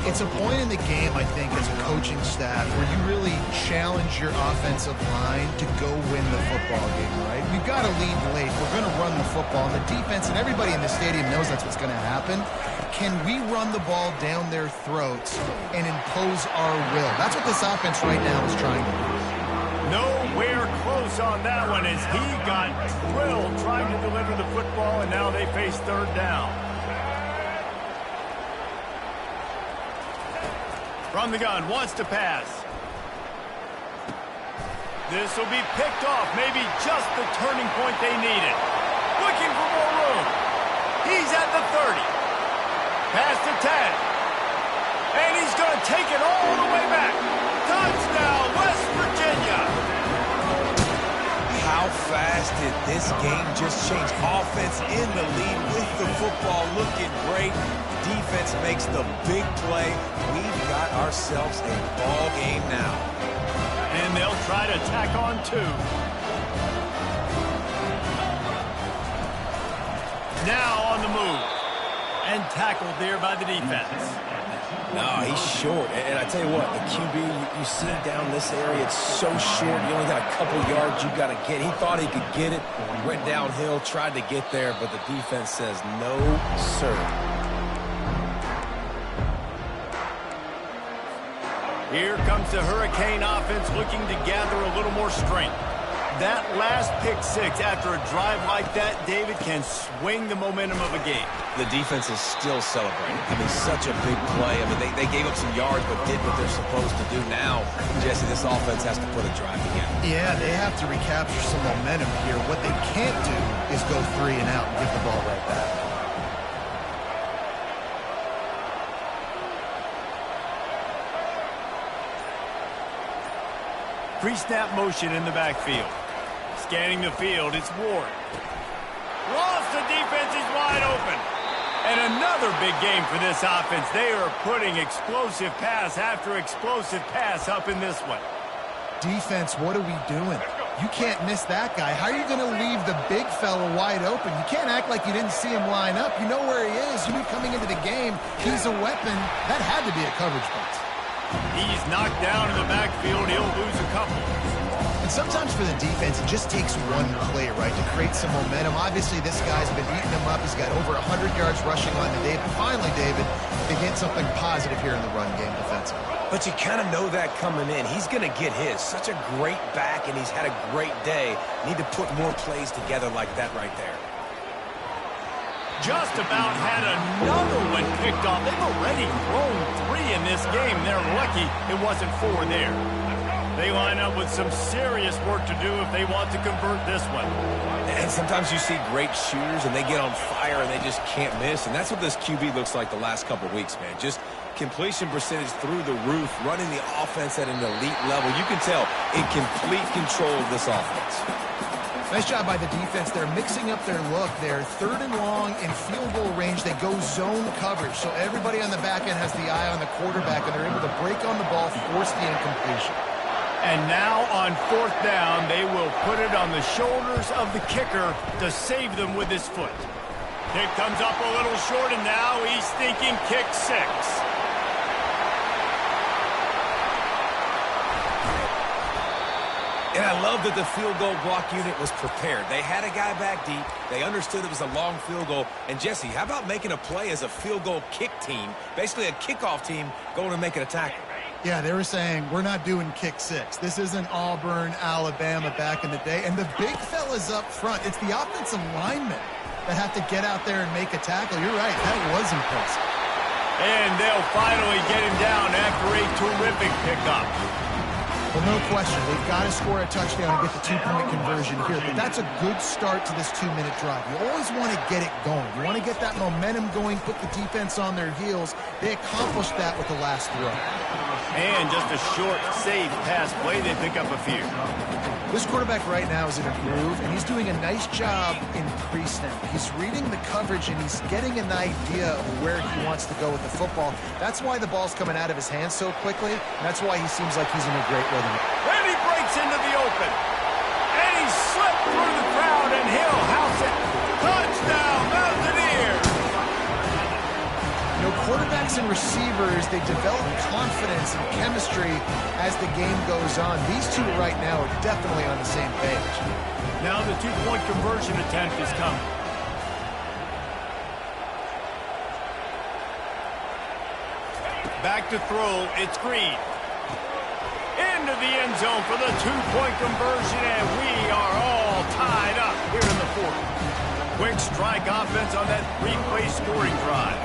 It's a point in the game, I think, as a coaching staff where you really challenge your offensive line to go win the football game, right? We've got a lead late. We're going to run the football. And the defense and everybody in the stadium knows that's what's going to happen. Can we run the ball down their throats and impose our will? That's what this offense right now is trying to do. Nowhere close on that one as he got drilled trying to deliver the football, and now they face 3rd down. From the gun, wants to pass. This will be picked off, maybe just the turning point they needed. Looking for more room. He's at the 30. Past the 10. And he's going to take it all the way back. Touchdown, West Virginia. How fast did this game just change? Offense in the lead with the football looking great. Defense makes the big play. We've got ourselves a ball game now. And they'll try to tack on 2. Now on the move. And tackled there by the defense. No, he's short. And I tell you what, the QB, you see down this area, it's so short. You only got a couple yards you got to get. He thought he could get it, went downhill, tried to get there, but the defense says no, sir. Here comes the Hurricane offense looking to gather a little more strength. That last pick 6 after a drive like that, David, can swing the momentum of a game. The defense is still celebrating. I mean, such a big play. I mean, they gave up some yards but did what they're supposed to do. Now, Jesse, this offense has to put a drive together. Yeah, they have to recapture some momentum here. What they can't do is go 3 and out and give the ball right back. Pre-snap motion in the backfield. Scanning the field, it's Ward. Lost, the defense is wide open. And another big game for this offense. They are putting explosive pass after explosive pass up in this one. Defense, what are we doing? You can't miss that guy. How are you going to leave the big fella wide open? You can't act like you didn't see him line up. You know where he is. You knew coming into the game, he's a weapon. That had to be a coverage box. He's knocked down in the backfield. He'll lose a couple. And sometimes for the defense, it just takes one play, right, to create some momentum. Obviously, this guy's been eating them up. He's got over 100 yards rushing on the day. But finally, David, they get something positive here in the run game defensively. But you kind of know that coming in. He's going to get his. Such a great back, and he's had a great day. Need to put more plays together like that right there. Just about had another one picked off. They've already thrown 3 in this game. They're lucky it wasn't 4 there. They line up with some serious work to do if they want to convert this one. And sometimes you see great shooters, and they get on fire, and they just can't miss. And that's what this QB looks like the last couple weeks, man. Just completion percentage through the roof, running the offense at an elite level. You can tell in complete control of this offense. Nice job by the defense. They're mixing up their look. They're 3rd and long in field goal range. They go zone coverage. So everybody on the back end has the eye on the quarterback, and they're able to break on the ball, force the incompletion. And now on 4th down, they will put it on the shoulders of the kicker to save them with his foot. Kick comes up a little short, and now he's thinking kick 6. And I love that the field goal block unit was prepared. They had a guy back deep. They understood it was a long field goal. And, Jesse, how about making a play as a field goal kick team, basically a kickoff team going and making a tackle? Yeah, they were saying, we're not doing kick 6. This isn't Auburn, Alabama back in the day. And the big fellas up front, it's the offensive linemen that have to get out there and make a tackle. You're right, that was impressive. And they'll finally get him down after a terrific pickup. Well, no question. They've got to score a touchdown and get the 2-point conversion here. But that's a good start to this 2-minute drive. You always want to get it going. You want to get that momentum going, put the defense on their heels. They accomplished that with the last throw. And just a short, safe pass play. They pick up a few. This quarterback right now is in a groove, and he's doing a nice job in pre-snap. He's reading the coverage, and he's getting an idea of where he wants to go with the football. That's why the ball's coming out of his hands so quickly, and that's why he seems like he's in a great rhythm. And he breaks into the open. And he slipped through the crowd, and he'll house it. Touchdown, Mountaineers! You know, quarterbacks and receivers, they develop confidence and chemistry as the game goes on. These two right now are definitely on the same page. Now the 2-point conversion attempt is coming. Back to throw, it's Green. Into the end zone for the 2-point conversion, and we are all tied up here in the 4th. Quick strike offense on that 3-play scoring drive.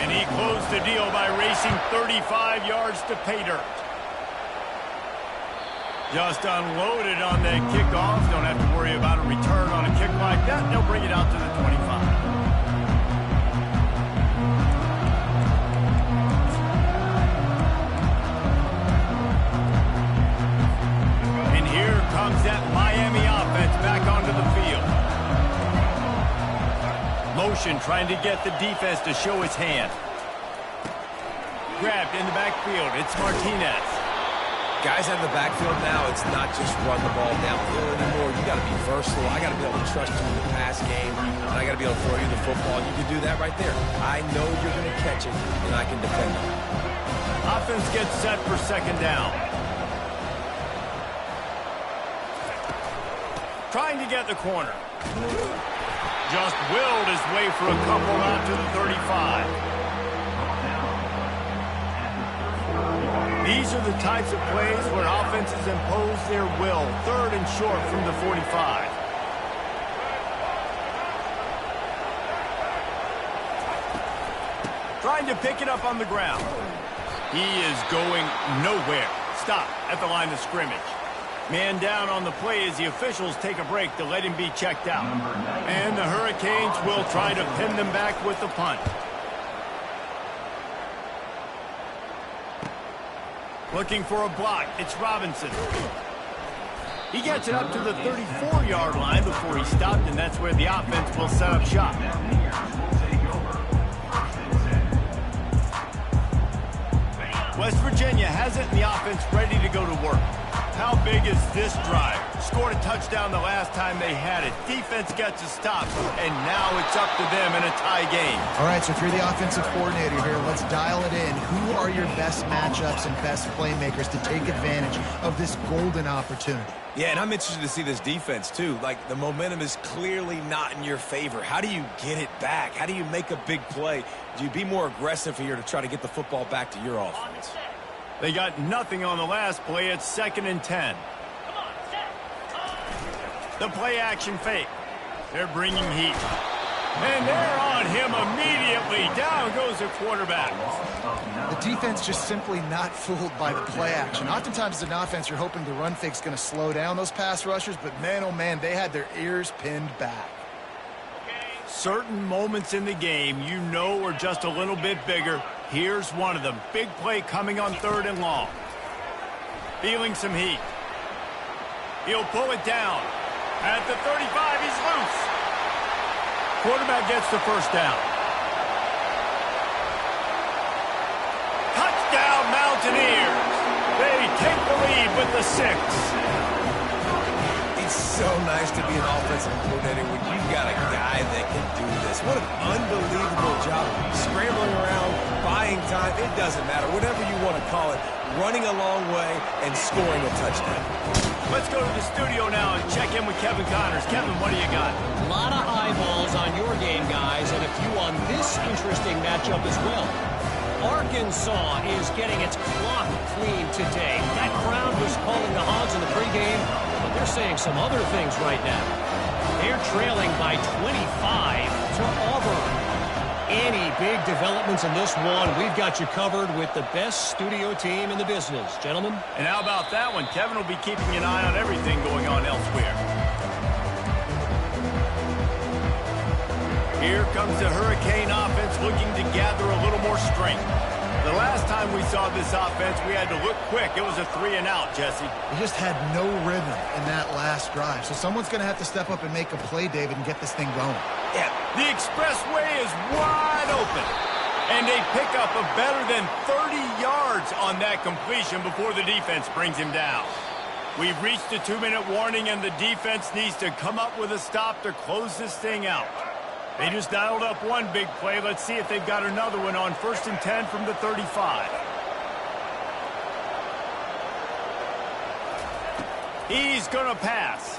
And he closed the deal by racing 35 yards to pay dirt. Just unloaded on that kickoff. Don't have to worry about a return on a kick like that. They'll bring it out to the 25. And here comes that Miami offense back onto the field. Motion trying to get the defense to show his hand. Grabbed in the backfield. It's Martinez. Guys out of the backfield now, it's not just run the ball downhill anymore. You got to be versatile. I got to be able to trust you in the pass game, and I got to be able to throw you the football. You can do that right there. I know you're going to catch it, and I can depend on it. Offense gets set for 2nd down. Trying to get the corner. Just willed his way for a couple out to the 35. These are the types of plays where offenses impose their will. 3rd and short from the 45. Trying to pick it up on the ground. He is going nowhere. Stop at the line of scrimmage. Man down on the play as the officials take a break to let him be checked out. And the Hurricanes will try to pin them back with the punt. Looking for a block. It's Robinson. He gets it up to the 34-yard line before he stopped, and that's where the offense will set up shop. West Virginia has it, and the offense ready to go to work. How big is this drive? Scored a touchdown the last time they had it. Defense gets a stop, and now it's up to them in a tie game. All right, so if you're the offensive coordinator here, let's dial it in. Who are your best matchups and best playmakers to take advantage of this golden opportunity? Yeah, and I'm interested to see this defense, too. Like, the momentum is clearly not in your favor. How do you get it back? How do you make a big play? Do you be more aggressive here to try to get the football back to your offense? They got nothing on the last play. It's 2nd and 10. The play action fake. They're bringing heat. And they're on him immediately. Down goes the quarterback. The defense just simply not fooled by the play action. Oftentimes as an offense, you're hoping the run fake's going to slow down those pass rushers, but man, oh man, they had their ears pinned back. Certain moments in the game you know are just a little bit bigger. Here's one of them. Big play coming on 3rd and long. Feeling some heat. He'll pull it down. At the 35, he's loose. Quarterback gets the 1st down. Touchdown, Mountaineers. They take the lead with the 6. It's so nice to be an offensive coordinator when you've got a guy that can do this. What an unbelievable job. Scrambling around, buying time, it doesn't matter. Whatever you want to call it, running a long way and scoring a touchdown. Let's go to the studio now and check in with Kevin Connors. Kevin, what do you got? A lot of eyeballs on your game, guys, and a few on this interesting matchup as well. Arkansas is getting its clock cleaned today. That crowd was calling the Hogs in the pregame, but they're saying some other things right now. They're trailing by 25 to Auburn. Any big developments in this one, we've got you covered with the best studio team in the business. Gentlemen? And how about that one? Kevin will be keeping an eye on everything going on elsewhere. Here comes the Hurricane offense looking to gather a little more strength. The last time we saw this offense, we had to look quick. It was a 3-and-out, Jesse. He just had no rhythm in that last drive. So someone's going to have to step up and make a play, David, and get this thing going. Yeah, the expressway is wide open. And they pick up a better than 30 yards on that completion before the defense brings him down. We've reached the 2-minute warning, and the defense needs to come up with a stop to close this thing out. They just dialed up one big play. Let's see if they've got another one on 1st and 10 from the 35. He's going to pass.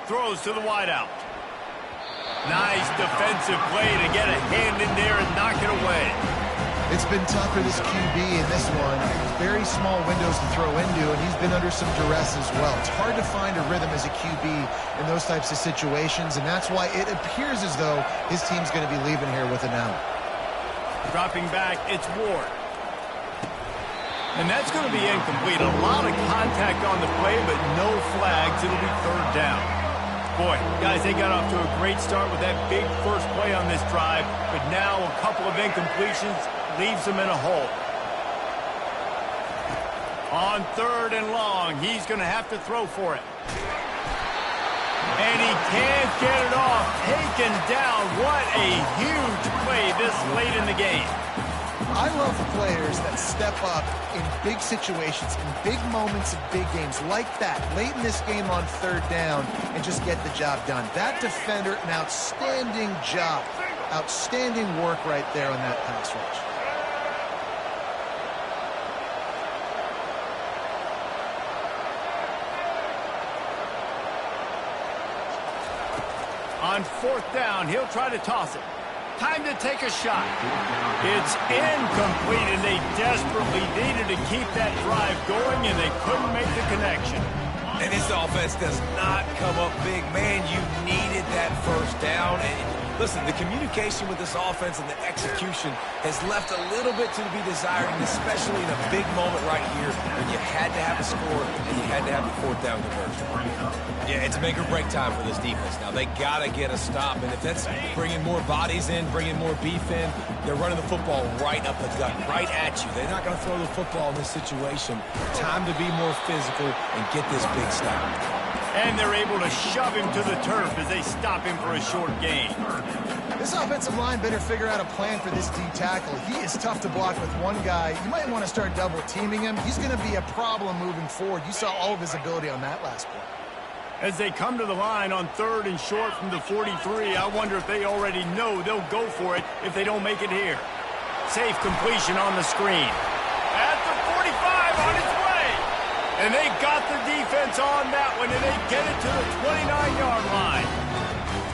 Throws to the wideout. Nice defensive play to get a hand in there and knock it away. It's been tough for this QB in this one. Very small windows to throw into, and he's been under some duress as well. It's hard to find a rhythm as a QB in those types of situations, and that's why it appears as though his team's going to be leaving here with an out. Dropping back, it's Ward. And that's going to be incomplete. A lot of contact on the play, but no flags. It'll be 3rd down. Boy, guys, they got off to a great start with that big first play on this drive, but now a couple of incompletions leaves them in a hole. On 3rd and long, he's going to have to throw for it. And he can't get it off. Taken down. What a huge play this late in the game. I love players that step up in big situations, in big moments of big games like that, late in this game on 3rd down, and just get the job done. That defender, an outstanding job. Outstanding work right there on that pass rush. On 4th down, he'll try to toss it. Time to take a shot. It's incomplete, and they desperately needed to keep that drive going, and they couldn't make the connection. And this offense does not come up big. Man, you needed that 1st down. And listen, the communication with this offense and the execution has left a little bit to be desired, and especially in a big moment right here when you had to have a score and you had to have the 4th down conversion. Yeah, it's make or break time for this defense. Now, they got to get a stop, and if that's bringing more bodies in, bringing more beef in, they're running the football right up the gut, right at you. They're not going to throw the football in this situation. Time to be more physical and get this big stop. And they're able to shove him to the turf as they stop him for a short gain. This offensive line better figure out a plan for this D tackle. He is tough to block with one guy. You might want to start double teaming him. He's going to be a problem moving forward. You saw all of his ability on that last play. As they come to the line on 3rd and short from the 43, I wonder if they already know they'll go for it if they don't make it here. Safe completion on the screen. At the 45, on its way. And they got the defense on that one, and they get it to the 29-yard line.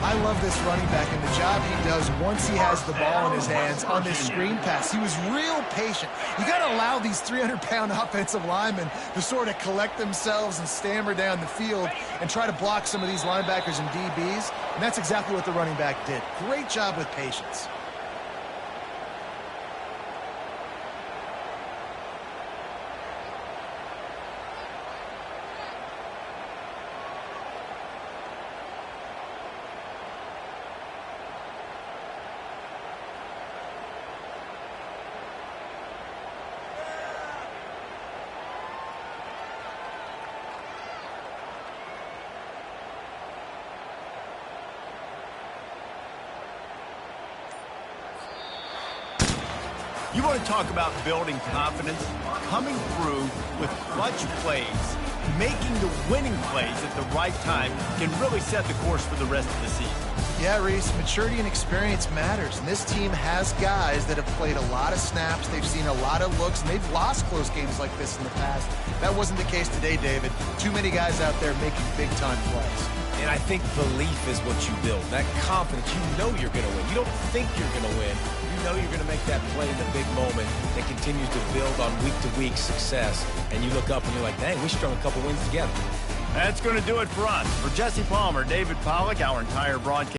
I love this running back and the job he does once he has the ball in his hands on this screen pass. He was real patient. You got to allow these 300-pound offensive linemen to sort of collect themselves and stammer down the field and try to block some of these linebackers and DBs, and that's exactly what the running back did. Great job with patience. You want to talk about building confidence? coming through with clutch plays, making the winning plays at the right time can really set the course for the rest of the season. Yeah, Reese, maturity and experience matters. And this team has guys that have played a lot of snaps. They've seen a lot of looks, and they've lost close games like this in the past. That wasn't the case today, David. Too many guys out there making big-time plays. And I think belief is what you build. That confidence, you know you're going to win. You don't think you're going to win. You know you're going to make that play in the big moment that continues to build on week-to-week success. And you look up and you're like, dang, we strung a couple wins together. That's going to do it for us. For Jesse Palmer, David Pollack, our entire broadcast